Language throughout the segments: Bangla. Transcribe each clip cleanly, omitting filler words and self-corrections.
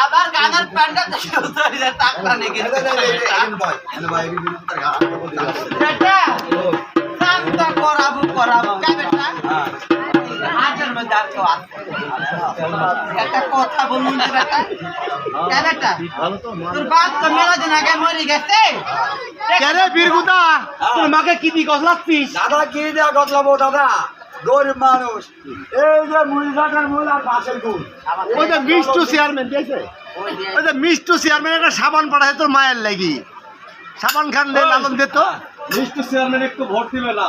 আবার গানের প্যান্ডেল থেকে উতরে যায় টাকলা নেগে বেটা শান্ত করাবো কে বেটা হাজার মধ্যে আর কেউ আছে একটা কথা বলুন বেটা কে বেটা তোর বাপ তো মেলা দিন আগে মরে গেছে কেরে বীরগুদা তোর মাকে কি দি গছলাচ্ছিস? দাদা কি দেয়া গতলাবো দাদা, গরিব মানুষ। এই যে মুড়িঘাটের মূল আর বাসের গুড়, ওই যে মিষ্টু চেয়ারম্যান দিয়েছে, ওই যে মিষ্টু চেয়ারম্যান একটা সাবান পাঠায় তোর মায়ের লাগি। সাবান খান দে লালন দে তো। মিষ্টি চেয়ারম্যান একটু ভোট দিবে না,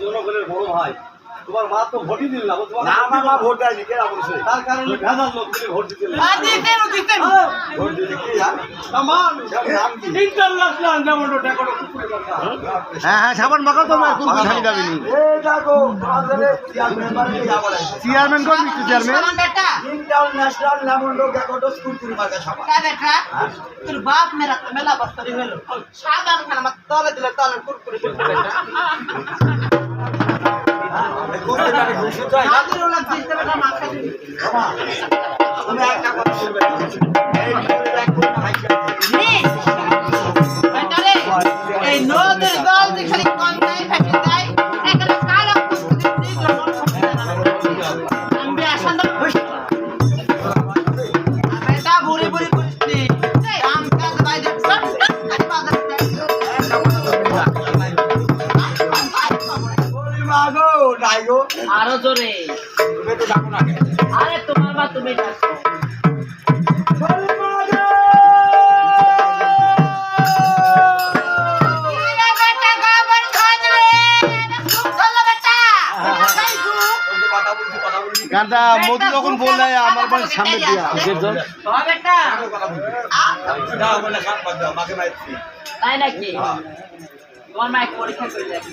জনগণের বড় ভাই। তোমার মা তো ভোটই দিল না, না আমার মা ভোট দেয়নি, কেনা বলছে তার কারণে ভেজাল লোক দিলে ভোট দিতে ভোট দিতে কি আর নাম কি? ইন্টারন্যাশনাল যেমন ডেকোর কুকুরের কথা। হ্যাঁ হ্যাঁ সাবান মাখাও তো মায়ের কুকুর খালি যাবি নি। এই দেখো আমাদের চেয়ারম্যান বাড়ি যাবো চেয়ারম্যান কোন মিষ্টু চেয়ারম্যান? বেটা ইন্টারন্যাশনাল লেমন্ডো গ্যাকোটস কুরকুরি মার্কা সাবান। কে বেটা তোর বাপ মেরা তো মেলা বস্তরি হলো সাবান খান আমার তলে দিলে তলে কুরকুরি বেটা করতে পারি খুশি চাই নাদির ওলা দিতে বেটা মাথা দিবি বাবা, তুমি একটা কথা বলবে, এই ভিডিওটা একদম হাইছে এই নদীর জল দিয়ে খালি কন্দাই ফেটে যায় এখানে কালো কুকুর দিয়ে জল আমি আসান বেটা বুড়ি বুড়ি করিসনি কাম কাজ বাইরে সব কাজ বাজার মাগো ডাইগো আরো জোরে তুমি তো ডাকো না কেন? আরে তোমার মা তুমি ডাকো। বেটা গাবর খান রে খুব ভালো বেটা কথা বলছি গানটা মধু যখন বললে আমার বাড়ির সামনে দিয়া ও বেটা না বলে খান বাদ দাও, মাকে মাইছি। তাই নাকি তোমার মা পরীক্ষা করে দেখি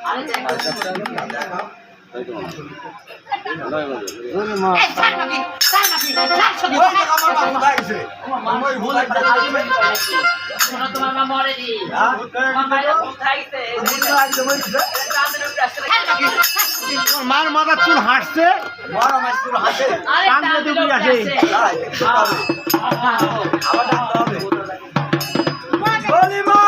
আরে দেখো এই সার নাকি সার ওই যে আমার বাবা ভাইছে ওই ভুল একটা শোনো তোমার মা মরেনি তোমার মায়ের কোথায়ছে তোর মার মাথার চুল হাঁটছে, বড় মাইছি হাসে আরে কান দিয়ে ডুবে আসে। তাই দেখতে হবে, আবার ডাকতে হবে। বলি মা